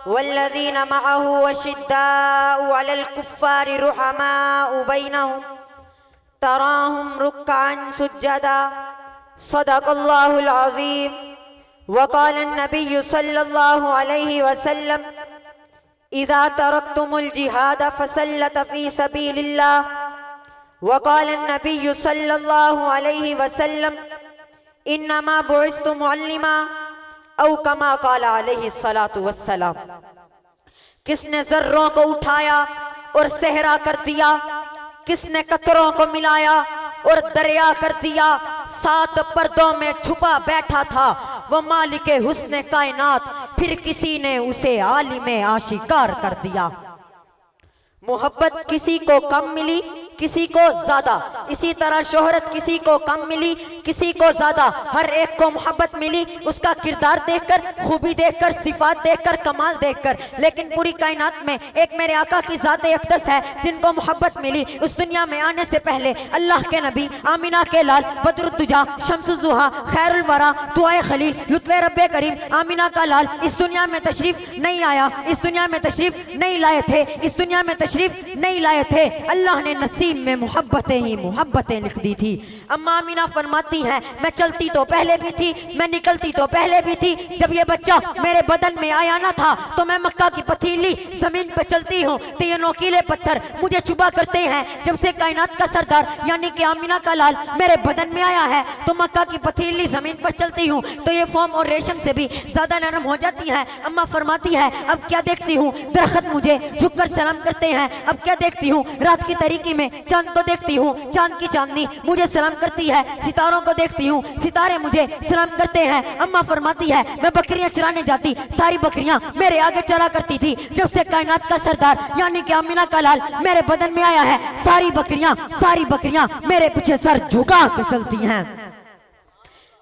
वल्लज़ीना मअहू अशिद्दाउ अलल कुफ्फारि रुहमाउ बैनहुम तराहुम रुक्कअन सुज्जदा सदक़ल्लाहुल अज़ीम। वक़ाल नबी सल्लल्लाहु अलैहि वसल्लम इज़ा तरक्तुमुल जिहाद फसल्लत फ़ी सबीलिल्लाह। वक़ाल नबी सल्लल्लाहु अलैहि वसल्लम इन्नमा बुइस्तु मुअल्लिमा औ कमा क़ाला अलैहि सलातु वस्सलाम। किसने ज़र्रों को उठाया और सहरा कर दिया, किसने कतरों को मिलाया और दरिया कर दिया। 7 पर्दों में छुपा बैठा था वो मालिके हुस्ने कायनात, फिर किसी ने उसे आलिमे आशिकार कर दिया। मोहब्बत किसी को कम मिली, किसी को ज्यादा। इसी तरह शोहरत किसी को कम मिली, किसी को ज्यादा। हर एक को मोहब्बत मिली उसका किरदार देखकर, खूबी देखकर, सिफात देखकर, कमाल देखकर। लेकिन पूरी कायनात में एक मेरे आका की ज़ात अक़दस है जिनको मोहब्बत मिली। उस दुनिया में आने से पहले अल्लाह के नबी, आमिना के लाल, बदरुद्दुजा, शम्सुज़्ज़ुहा, खैरुल वरा, दुआए खलील, लुत्फ़े रब्बे करीम, आमिना का लाल इस दुनिया में तशरीफ नहीं आया, इस दुनिया में तशरीफ नहीं लाए थे, इस दुनिया में तशरीफ नहीं लाए थे। अल्लाह ने नसीब में मोहब्बतें ही मोहब्बतें लिख दी थी। अम्मा आमिना फरमाती हैं मैं चलती तो पहले भी थी, मैं निकलती तो पहले भी थी। जब ये बच्चा मेरे बदन में आया ना था तो मैं मक्का की पथरीली जमीन पे चलती हूँ तो ये नोकीले पत्थर मुझे चुभा करते हैं। जब से कायनात का सरदार यानी कि आमिना का लाल मेरे बदन में आया है तो मक्का की पथरीली जमीन पर चलती हूँ तो ये फोम और रेशम से भी ज्यादा नरम हो जाती है। अम्मा फरमाती है अब क्या देखती हूँ, दरख्त मुझे झुककर सलाम करते हैं। अब क्या देखती हूँ, रात की तारीकी में चांद को देखती हूँ, चांद की चांदनी मुझे सलाम करती है। सितारों को देखती हूँ, सितारे मुझे सलाम करते हैं। अम्मा फरमाती है मैं बकरियां चराने जाती, सारी बकरियां मेरे आगे चला करती थी। जब से कायनात का सरदार यानी कि आमिना का लाल मेरे बदन में आया है सारी बकरियां मेरे पीछे सर झुका के चलती हैं।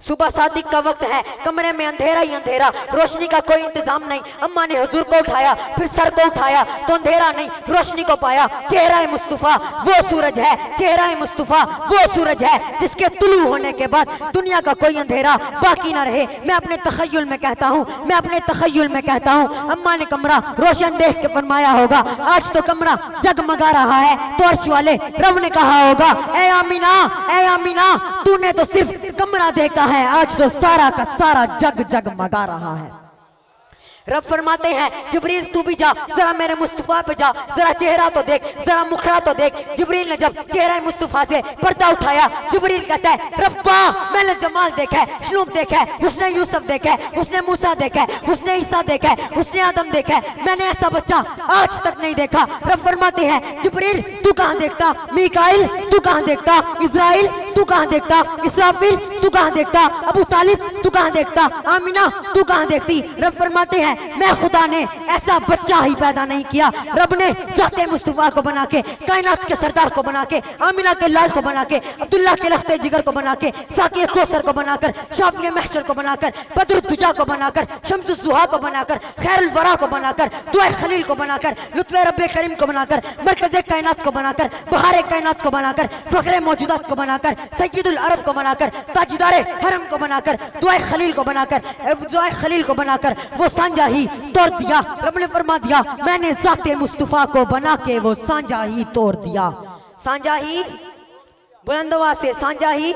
सुबह सादिक का वक्त है, कमरे में अंधेरा ही अंधेरा, रोशनी का कोई इंतजाम नहीं। अम्मा ने हुजूर को उठाया, फिर सर को उठाया तो अंधेरा नहीं, रोशनी को पाया। चेहरा मुस्तफा वो सूरज है, चेहरा मुस्तफा वो सूरज है जिसके तुलू होने के बाद दुनिया का कोई अंधेरा बाकी ना रहे। मैं अपने तखय्युल में कहता हूँ, मैं अपने तखय्युल में कहता हूँ अम्मा ने कमरा रोशन देख के फरमाया होगा आज तो कमरा जगमगा रहा है। तो अर्श वाले रब ने कहा होगा ए आमिना तूने तो सिर्फ कमरा देखा है, आज तो सारा का सारा जगमगा रहा है। रब फरमाते हैं जिब्रील तू भी जा, जरा मेरे मुस्तफा पे जा, जरा चेहरा तो देख, जरा मुखरा तो देख। जिब्रील ने जब चेहरा मुस्तफा से पर्दा उठाया, जिब्रील कहता है रब्बा मैंने जमाल देखा है, शलूक देखा है, उसने यूसुफ देखा है, उसने मूसा देखा है, उसने ईसा देखा है, उसने आदम देखा है, मैंने ऐसा बच्चा आज तक नहीं देखा। रब फरमाते हैं जिब्रील तू कहाँ देखता, मीकाइल तू कहाँ देखता, इज़राइल तू कहाँ देखता, इसराफिल तू कहाँ देखता, अबू तालिब तू कहाँ देखता, आमिना तू कहाँ देखती। रब फरमाते हैं मैं खुदा ने ऐसा बच्चा ही पैदा नहीं किया, रब ने ज़ाते मुस्तफा को बना के, कायनात के सरदार को बना के, आमिना के लाल को बना के, अब्दुल्ला के लख्ते जिगर को बनाकर, साकी कौसर को बनाकर, शाफी महशर को बनाकर, बदरुद्दुजा को बनाकर, शम्सुज़्ज़ुहा को बनाकर, खैरुल वरा को बनाकर, दुआए खलील को बनाकर, लुत्फ़े रब्बे करीम को बनाकर, मरकज़े कायनात को बनाकर, बहारे कायनात को बनाकर, फ़ख्रे मौजूदात को बनाकर, सय्यदुल अरब को बनाकर, ताजदारे हरम को बनाकर, दुआए खलील को बनाकर वो सांझा ही तोड़ दिया। रब ने फरमा दिया मैंने ज़ाते मुस्तफा को बना के वो सांझा ही तोड़ दिया। सांझा ही बुलंद आवाज़ से सांझा ही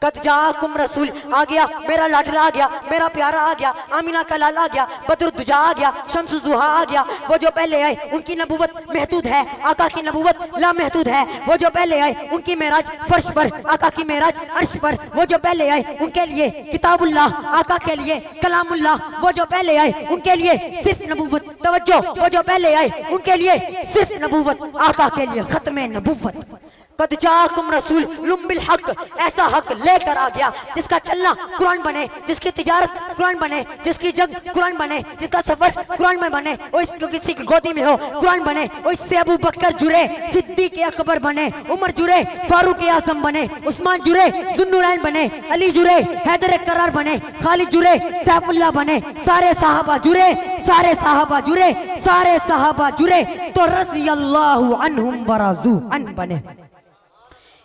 कद जाकुम रसूल आ गया, मेरा लाडला आ गया, मेरा प्यारा आ गया, आमिना का लाल आ गया, बदरुद्दुजा आ गया, शम्सुज़्ज़ुहा आ गया। वो जो पहले आए उनकी नबूवत महदूद है, आका की नबूवत लामहदूद है। वो जो पहले आए उनकी मेराज फर्श पर, आका की मेराज अर्श पर। वो जो पहले आए उनके लिए किताबुल्लाह, आका के लिए कलामुल्लाह। वो जो पहले आए उनके लिए सिर्फ नबूवत तवज्जो, वो जो पहले आए उनके लिए सिर्फ नबूवत, आका के लिए खत्मे नबूवत। कद जाकुम रसूल बिल हक, ऐसा हक लेकर आ गया जिसका चलना कुरान बने, जिसकी तिजारत कुरान बने, जिसकी जंग कुरान बने, जिसका सफर कुरान में बने, और इसको किसी की गोदी में हो कुरान बने, और इससे अबू बकर जुड़े, सिद्दीक अकबर बने, उमर जुड़े, फारूक आजम बने, उस्मान जुड़े, जुन्नुरैन बने, अली जुड़े, हैदर करार बने, खालिद जुड़े, सैफुल्लाह बने, सारे सहाबा जुड़े, सारे सहाबा जुड़े, सारे सहाबा जुड़े तो रज़ियल्लाहु अन्हुम व रज़ू अन बने।